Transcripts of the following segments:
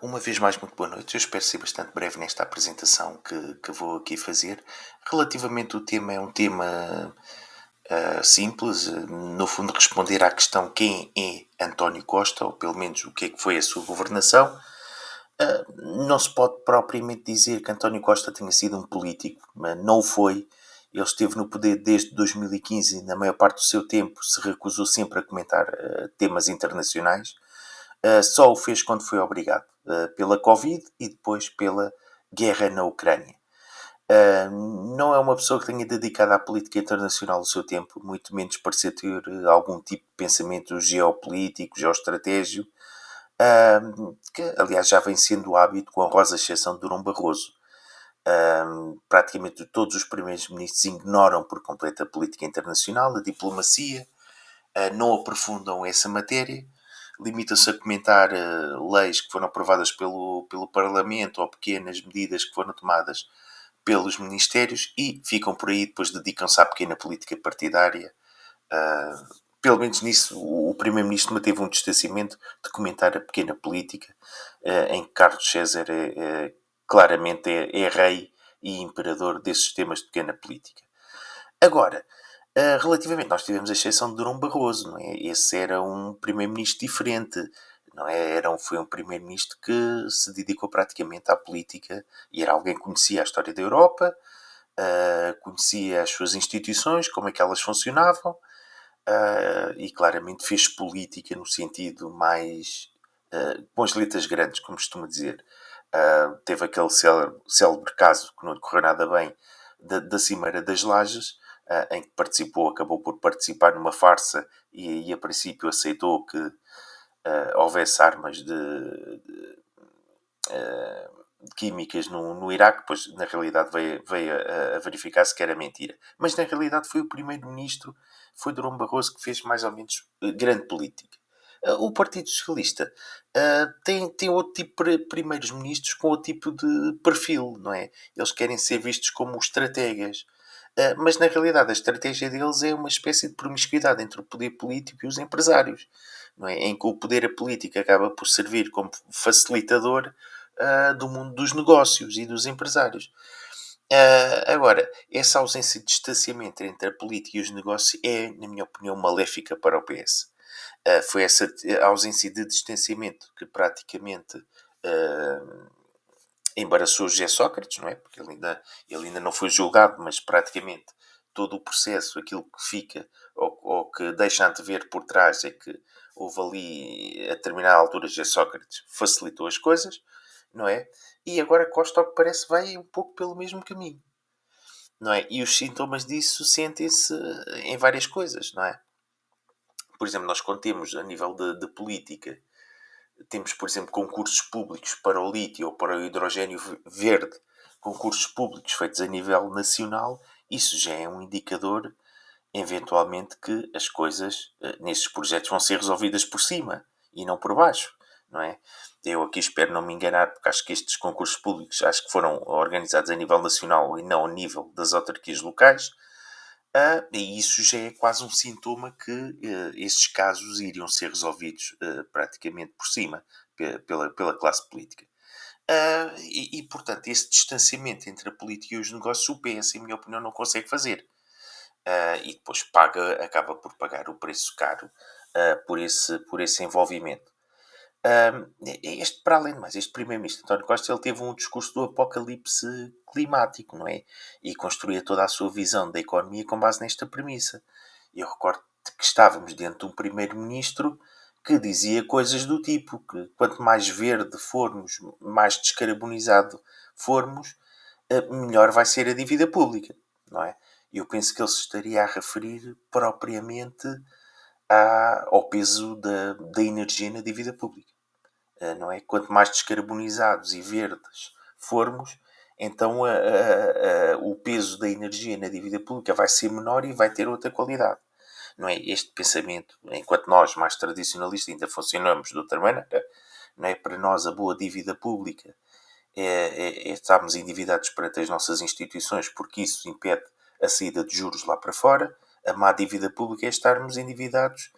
Uma vez mais, muito boa noite. Eu espero ser bastante breve nesta apresentação que vou aqui fazer. Relativamente ao tema, é um tema simples, no fundo, responder à questão quem é António Costa, ou pelo menos o que é que foi a sua governação. Não se pode propriamente dizer que António Costa tenha sido um político, mas não o foi. Ele esteve no poder desde 2015 e, na maior parte do seu tempo, se recusou sempre a comentar temas internacionais. Só o fez quando foi obrigado, pela Covid e depois pela guerra na Ucrânia. Não é uma pessoa que tenha dedicado à política internacional o seu tempo, muito menos parecer ter algum tipo de pensamento geopolítico, geoestratégico, que aliás já vem sendo o hábito com a honrosa exceção de Durão Barroso. Praticamente todos os primeiros ministros ignoram por completo a política internacional, a diplomacia, não aprofundam essa matéria, limitam-se a comentar leis que foram aprovadas pelo Parlamento ou pequenas medidas que foram tomadas pelos ministérios e ficam por aí, depois dedicam-se à pequena política partidária. Pelo menos nisso, o Primeiro-Ministro manteve um distanciamento de comentar a pequena política, em que Carlos César claramente é rei e imperador desses temas de pequena política. Agora, relativamente, nós tivemos a exceção de Durão Barroso, não é? Esse era um primeiro-ministro diferente, não é? Foi um primeiro-ministro que se dedicou praticamente à política e era alguém que conhecia a história da Europa, conhecia as suas instituições, como é que elas funcionavam, e claramente fez política no sentido mais com as letras grandes, como costuma dizer. Teve aquele célebre caso que não lhe correu nada bem da Cimeira das Lajes, em que acabou por participar numa farsa e a princípio aceitou que houvesse armas químicas no Iraque, pois na realidade veio a verificar-se que era mentira. Mas na realidade foi o primeiro-ministro, foi Durão Barroso, que fez mais ou menos grande política. O Partido Socialista tem outro tipo de primeiros ministros com outro tipo de perfil, não é? Eles querem ser vistos como estrategas. Mas na realidade a estratégia deles é uma espécie de promiscuidade entre o poder político e os empresários, não é? Em que o poder político acaba por servir como facilitador do mundo dos negócios e dos empresários. Agora, essa ausência de distanciamento entre a política e os negócios é, na minha opinião, maléfica para o PS. Foi essa ausência de distanciamento que praticamente embaraçou José Sócrates, não é? Porque ele ainda não foi julgado, mas praticamente todo o processo, aquilo que fica ou que deixa antever por trás é que houve ali, a determinada altura, José Sócrates facilitou as coisas, não é? E agora Costa, ao que parece, vai um pouco pelo mesmo caminho, não é? E os sintomas disso sentem-se em várias coisas, não é? Por exemplo, nós quando temos a nível de política, temos, por exemplo, concursos públicos para o lítio ou para o hidrogênio verde, concursos públicos feitos a nível nacional, isso já é um indicador, eventualmente, que as coisas nesses projetos vão ser resolvidas por cima e não por baixo, não é? Eu aqui espero não me enganar, porque acho que estes concursos públicos acho que foram organizados a nível nacional e não a nível das autarquias locais, e isso já é quase um sintoma que esses casos iriam ser resolvidos praticamente por cima, pela classe política. Portanto, esse distanciamento entre a política e os negócios, o PS, em minha opinião, não consegue fazer. E depois acaba por pagar o preço caro por esse envolvimento. Para além de mais, este primeiro-ministro António Costa ele teve um discurso do apocalipse climático, não é? E construía toda a sua visão da economia com base nesta premissa. Eu recordo que estávamos dentro de um primeiro-ministro que dizia coisas do tipo que quanto mais verde formos, mais descarbonizado formos, melhor vai ser a dívida pública, não é? Eu penso que ele se estaria a referir propriamente ao peso da energia na dívida pública, não é? Quanto mais descarbonizados e verdes formos, então o peso da energia na dívida pública vai ser menor e vai ter outra qualidade. Não é? Este pensamento, enquanto nós, mais tradicionalistas, ainda funcionamos de outra maneira, não é? Para nós a boa dívida pública é estarmos endividados perante as nossas instituições, porque isso impede a saída de juros lá para fora. A má dívida pública é estarmos endividados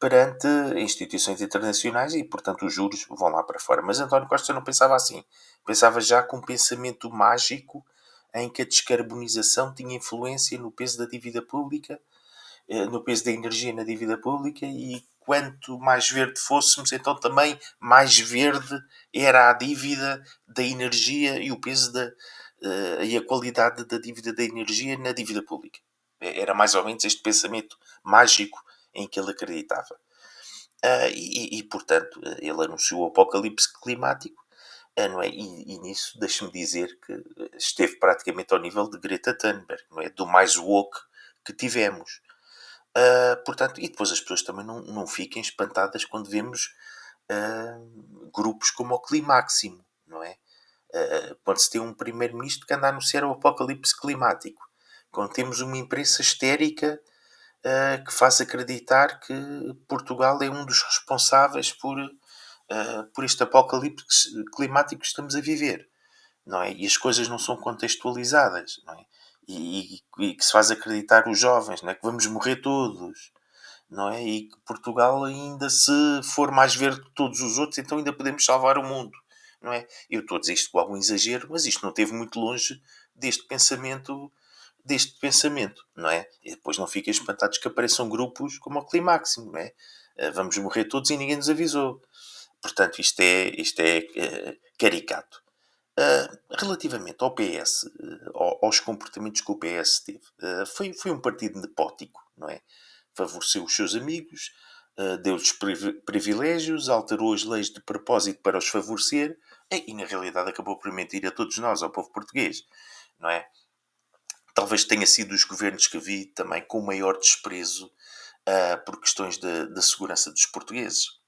perante instituições internacionais e, portanto, os juros vão lá para fora. Mas António Costa não pensava assim. Pensava já com um pensamento mágico em que a descarbonização tinha influência no peso da dívida pública, no peso da energia na dívida pública, e quanto mais verde fôssemos, então também mais verde era a dívida da energia e o peso e a qualidade da dívida da energia na dívida pública. Era mais ou menos este pensamento mágico em que ele acreditava. Portanto, ele anunciou o apocalipse climático, não é? E nisso, deixe-me dizer que esteve praticamente ao nível de Greta Thunberg, não é? Do mais woke que tivemos. Portanto, e depois as pessoas também não fiquem espantadas quando vemos grupos como o Climáximo, não é? Quando se tem um primeiro-ministro que anda a anunciar o apocalipse climático, quando temos uma imprensa histérica que faz acreditar que Portugal é um dos responsáveis por este apocalipse climático que estamos a viver, não é? E as coisas não são contextualizadas, não é? E que se faz acreditar os jovens, não é? Que vamos morrer todos, não é? E que Portugal ainda, se for mais verde que todos os outros, então ainda podemos salvar o mundo, não é? Eu estou a dizer isto com algum exagero, mas isto não esteve muito longe deste pensamento, não é? E depois não fiquem espantados que apareçam grupos como o Climáximo, não é? Vamos morrer todos e ninguém nos avisou. Portanto, isto é caricato. Relativamente ao PS, aos comportamentos que o PS teve, foi um partido nepótico, não é? Favoreceu os seus amigos, deu-lhes privilégios, alterou as leis de propósito para os favorecer e, na realidade, acabou por mentir a todos nós, ao povo português, não é? Talvez tenha sido os governos que vi também com o maior desprezo por questões da segurança dos portugueses.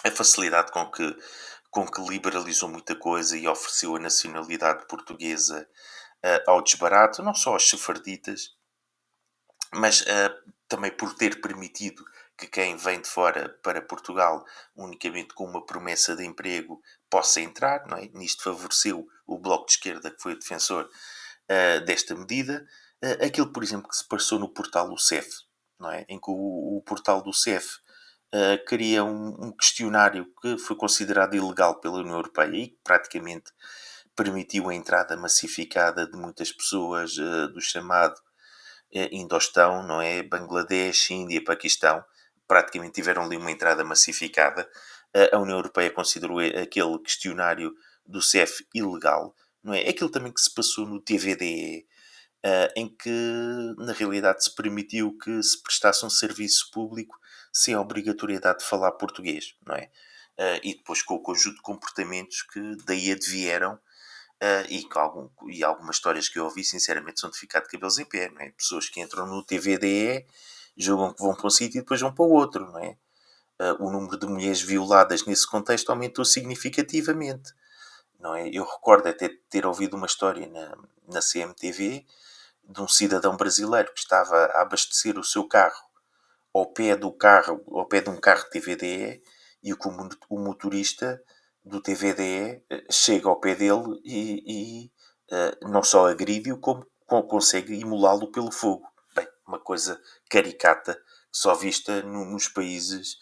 A facilidade com que liberalizou muita coisa e ofereceu a nacionalidade portuguesa ao desbarato, não só aos sefarditas, mas também por ter permitido que quem vem de fora para Portugal unicamente com uma promessa de emprego possa entrar, não é? Nisto favoreceu o Bloco de Esquerda, que foi o defensor desta medida. Aquilo, por exemplo, que se passou no portal do CEF, não é? Em que o portal do CEF cria um questionário que foi considerado ilegal pela União Europeia e que praticamente permitiu a entrada massificada de muitas pessoas do chamado Indostão, não é? Bangladesh, Índia, Paquistão, praticamente tiveram ali uma entrada massificada. A União Europeia considerou aquele questionário do CEF ilegal, não é? Aquilo também que se passou no TVDE, em que na realidade se permitiu que se prestasse um serviço público sem a obrigatoriedade de falar português, não é? E depois com o conjunto de comportamentos que daí advieram e algumas histórias que eu ouvi, sinceramente, são de ficar de cabelos em pé, não é? Pessoas que entram no TVDE, julgam que vão para um sítio e depois vão para o outro, não é? O número de mulheres violadas nesse contexto aumentou significativamente, não é? Eu recordo até ter ouvido uma história na CMTV de um cidadão brasileiro que estava a abastecer o seu carro ao pé de um carro TVDE, e o motorista do TVDE chega ao pé dele e não só agride-o, como consegue imolá-lo pelo fogo. Bem, uma coisa caricata, só vista nos países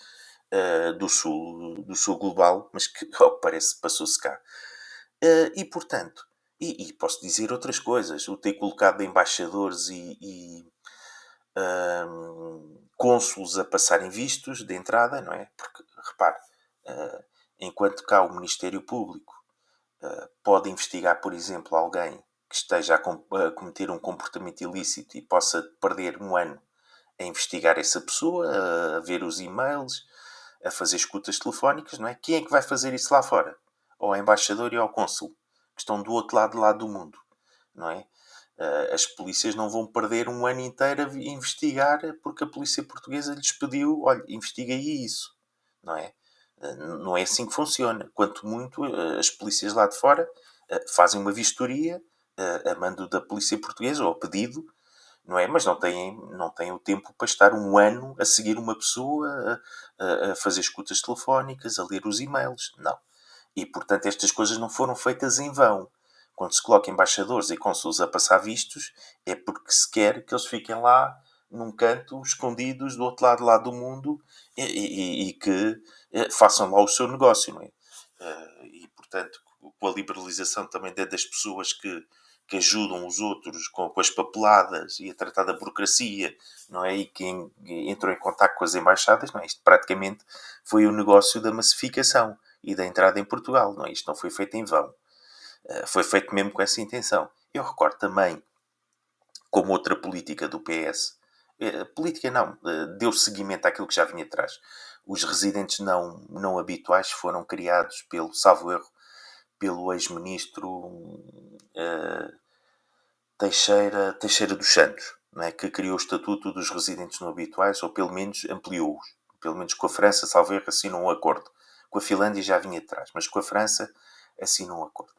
do sul global, mas que, ao que parece, passou-se cá. Portanto, posso dizer outras coisas, o ter colocado embaixadores cônsules a passarem vistos de entrada, não é? Porque, repare, uh, enquanto cá o Ministério Público pode investigar, por exemplo, alguém que esteja a cometer um comportamento ilícito e possa perder um ano a investigar essa pessoa, a ver os e-mails, a fazer escutas telefónicas, não é? Quem é que vai fazer isso lá fora? Ao embaixador e ao cônsul, que estão do outro lado do mundo, não é? As polícias não vão perder um ano inteiro a investigar porque a polícia portuguesa lhes pediu, olha, investiga aí isso, não é? Não é assim que funciona. Quanto muito, as polícias lá de fora fazem uma vistoria a mando da polícia portuguesa ou a pedido, não é? Mas não têm o tempo para estar um ano a seguir uma pessoa, a fazer escutas telefónicas, a ler os e-mails. Não. E, portanto, estas coisas não foram feitas em vão. Quando se coloca embaixadores e cônsules a passar vistos, é porque se quer que eles fiquem lá num canto, escondidos do outro lado do mundo, e que façam lá o seu negócio, não é? E, portanto, com a liberalização também das pessoas que ajudam os outros com as papeladas e a tratar da burocracia, não é? E que entrou em contato com as embaixadas, não é? Isto praticamente foi o negócio da massificação e da entrada em Portugal, não é? Isto não foi feito em vão. Foi feito mesmo com essa intenção. Eu recordo também, como outra política do PS, política não, deu seguimento àquilo que já vinha atrás. Os residentes não habituais foram criados salvo erro, pelo ex-ministro Teixeira dos Santos, não é? Que criou o Estatuto dos Residentes Não Habituais, ou pelo menos ampliou-os. Pelo menos com a França, salvo erro, assinou um acordo. Com a Finlândia já vinha atrás, mas com a França assinou um acordo.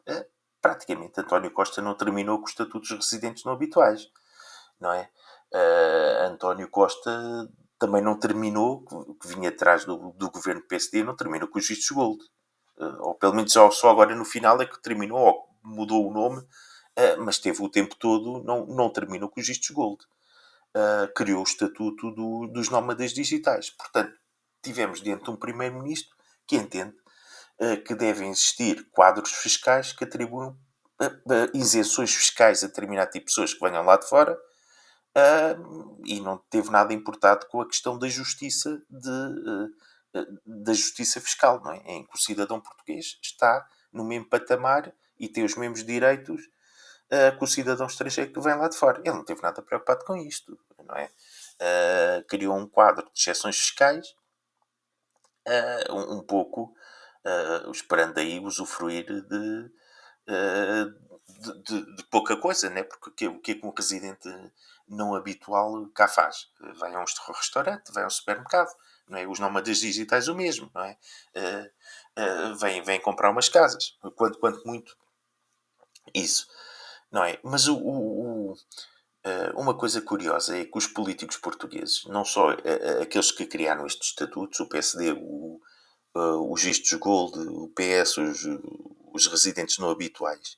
Praticamente, António Costa não terminou com o Estatuto dos Residentes Não Habituais, não é? António Costa também não terminou, que vinha atrás do governo PSD, não terminou com os vistos gold. Ou pelo menos só agora no final é que terminou, ou mudou o nome, mas teve o tempo todo, não terminou com os vistos gold. Criou o estatuto dos nómadas digitais. Portanto, tivemos diante de um primeiro-ministro que entende que devem existir quadros fiscais que atribuam isenções fiscais a determinado tipo de pessoas que venham lá de fora, e não teve nada importado com a questão da justiça da justiça fiscal, não é? Em que o cidadão português está no mesmo patamar e tem os mesmos direitos que o cidadão estrangeiro que vem lá de fora. Ele não teve nada preocupado com isto, não é? Criou um quadro de exceções fiscais, um pouco esperando aí usufruir de pouca coisa, né? Porque o que é que um residente não habitual cá faz? Vai a um restaurante, vai a um supermercado, não é? Os nómadas digitais o mesmo, não é? Vêm comprar umas casas, quanto muito isso, não é? Mas uma coisa curiosa é que os políticos portugueses, não só aqueles que criaram estes estatutos, o PSD, os vistos gold, o PS, os residentes não habituais,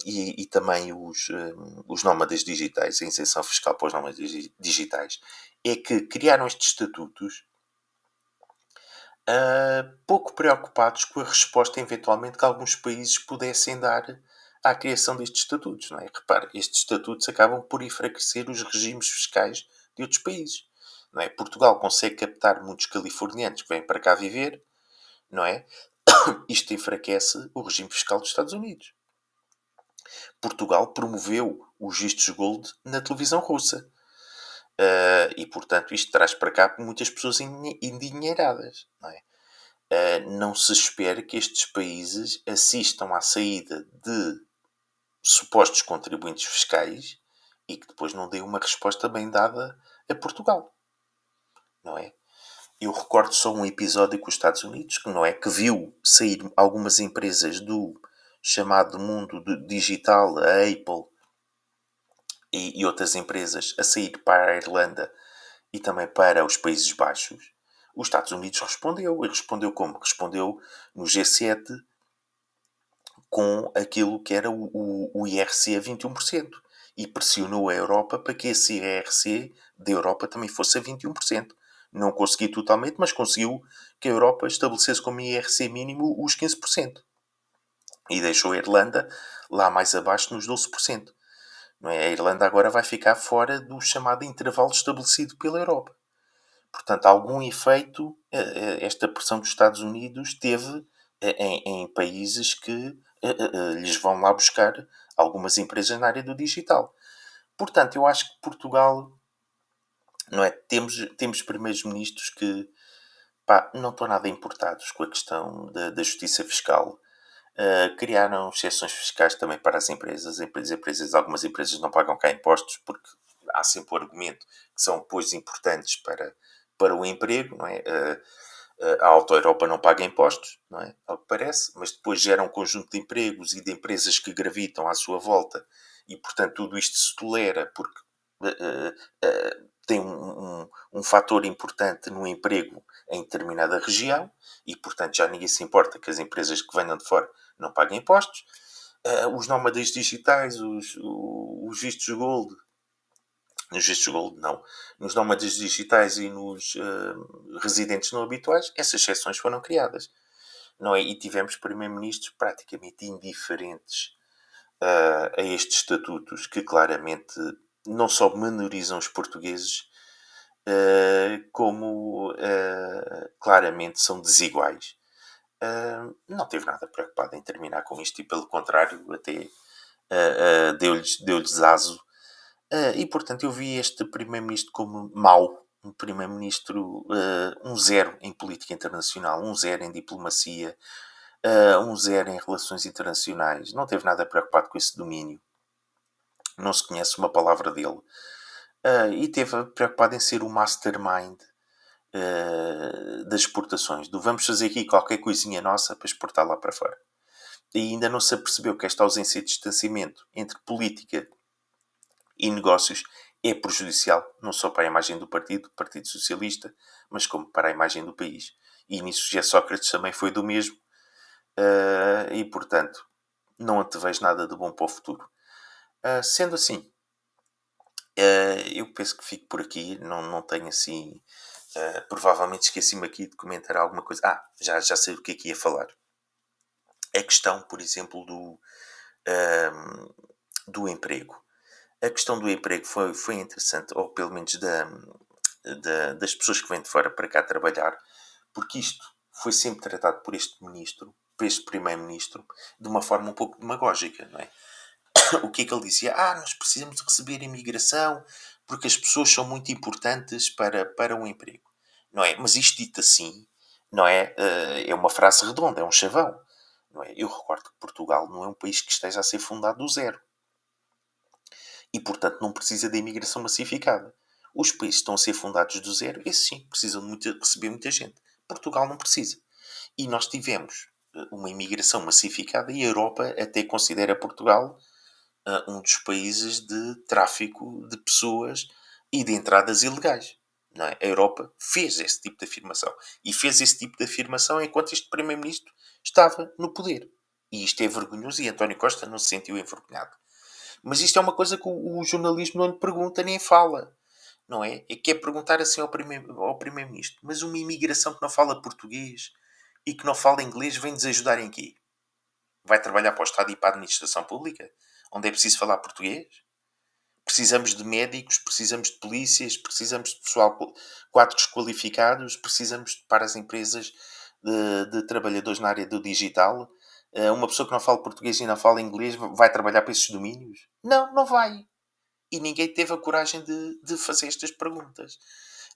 e também os nómadas digitais, a isenção fiscal para os nómadas digitais, é que criaram estes estatutos pouco preocupados com a resposta, eventualmente, que alguns países pudessem dar à criação destes estatutos. Não é? Repare, estes estatutos acabam por enfraquecer os regimes fiscais de outros países. Não é? Portugal consegue captar muitos californianos que vêm para cá viver, não é? Isto enfraquece o regime fiscal dos Estados Unidos. Portugal promoveu os vistos gold na televisão russa. E, portanto, isto traz para cá muitas pessoas endinheiradas. Não é? Não se espera que estes países assistam à saída de supostos contribuintes fiscais e que depois não deem uma resposta bem dada a Portugal. Não é? Eu recordo só um episódio com os Estados Unidos, que não é, que viu sair algumas empresas do chamado mundo digital, a Apple e outras empresas, a sair para a Irlanda e também para os Países Baixos. Os Estados Unidos respondeu. E respondeu como? Respondeu no G7 com aquilo que era o IRC a 21%. E pressionou a Europa para que esse IRC da Europa também fosse a 21%. Não conseguiu totalmente, mas conseguiu que a Europa estabelecesse como IRC mínimo os 15%. E deixou a Irlanda lá mais abaixo nos 12%. Não é? A Irlanda agora vai ficar fora do chamado intervalo estabelecido pela Europa. Portanto, algum efeito esta pressão dos Estados Unidos teve em países que lhes vão lá buscar algumas empresas na área do digital. Portanto, eu acho que Portugal, não é? Temos primeiros ministros que não estão nada importados com a questão da justiça fiscal. Criaram exceções fiscais também para as empresas. Algumas empresas não pagam cá impostos porque há sempre o argumento que são depois importantes para o emprego, não é? A Auto Europa não paga impostos, não é? Ao que parece, mas depois gera um conjunto de empregos e de empresas que gravitam à sua volta e, portanto, tudo isto se tolera porque tem um fator importante no emprego em determinada região e, portanto, já ninguém se importa que as empresas que venham de fora não paguem impostos. Os nómadas digitais, os vistos gold, Nos vistos gold, não. Nos nómadas digitais e nos residentes não habituais, essas exceções foram criadas. Não é? E tivemos primeiros-ministros praticamente indiferentes a estes estatutos que claramente não só menorizam os portugueses, como claramente são desiguais. Não teve nada preocupado em terminar com isto e, pelo contrário, até deu-lhes aso. E, portanto, eu vi este primeiro-ministro como mau, um primeiro-ministro, um zero em política internacional, um zero em diplomacia, um zero em relações internacionais. Não teve nada preocupado com esse domínio. Não se conhece uma palavra dele. E teve preocupado em ser o mastermind das exportações. Do vamos fazer aqui qualquer coisinha nossa para exportar lá para fora. E ainda não se apercebeu que esta ausência de distanciamento entre política e negócios é prejudicial, não só para a imagem do Partido Socialista, mas como para a imagem do país. E nisso José Sócrates também foi do mesmo, e portanto não antevejo nada de bom para o futuro. Sendo assim, eu penso que fico por aqui, não tenho assim. Provavelmente esqueci-me aqui de comentar alguma coisa. Já sei o que é que ia falar. A questão, por exemplo, do emprego. A questão do emprego foi interessante, ou pelo menos das pessoas que vêm de fora para cá trabalhar, porque isto foi sempre tratado por este primeiro-ministro, de uma forma um pouco demagógica, não é? O que é que ele dizia? Nós precisamos de receber imigração porque as pessoas são muito importantes para o emprego. Não é? Mas isto dito assim, não é? É uma frase redonda, é um chavão. Não é? Eu recordo que Portugal não é um país que esteja a ser fundado do zero. E, portanto, não precisa de imigração massificada. Os países que estão a ser fundados do zero, esses sim, precisam de receber muita gente. Portugal não precisa. E nós tivemos uma imigração massificada e a Europa até considera Portugal um dos países de tráfico de pessoas e de entradas ilegais. Não é? A Europa fez esse tipo de afirmação. E fez esse tipo de afirmação enquanto este Primeiro-Ministro estava no poder. E isto é vergonhoso e António Costa não se sentiu envergonhado. Mas isto é uma coisa que o jornalismo não lhe pergunta nem fala. Não é? É que é perguntar assim ao Primeiro-Ministro. Mas uma imigração que não fala português e que não fala inglês vem-nos ajudar em quê? Vai trabalhar para o Estado e para a administração pública? Onde é preciso falar português? Precisamos de médicos, precisamos de polícias, precisamos de pessoal, quadros qualificados, precisamos para as empresas de trabalhadores na área do digital. Uma pessoa que não fala português e não fala inglês vai trabalhar para esses domínios? Não, não vai. E ninguém teve a coragem de fazer estas perguntas.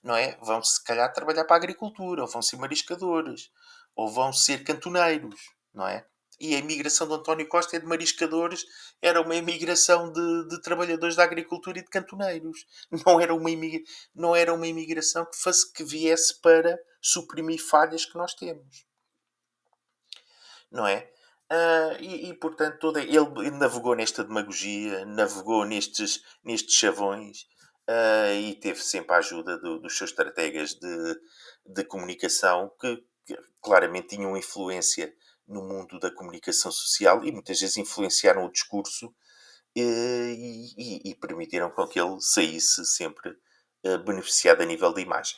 Não é? Vão se calhar trabalhar para a agricultura, ou vão ser mariscadores, ou vão ser cantoneiros, não é? E a imigração de António Costa é de mariscadores, era uma imigração de trabalhadores da agricultura e de cantoneiros. Não era não era uma imigração que viesse para suprimir falhas que nós temos, não é? Portanto, ele navegou nesta demagogia, navegou nestes chavões, e teve sempre a ajuda dos seus estrategas de comunicação que claramente tinham influência no mundo da comunicação social e muitas vezes influenciaram o discurso, e permitiram com que ele saísse sempre beneficiado a nível de imagem.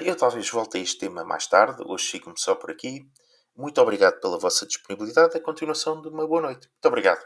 Eu talvez volte a este tema mais tarde, hoje fico-me só por aqui. Muito obrigado pela vossa disponibilidade. A continuação de uma boa noite. Muito obrigado.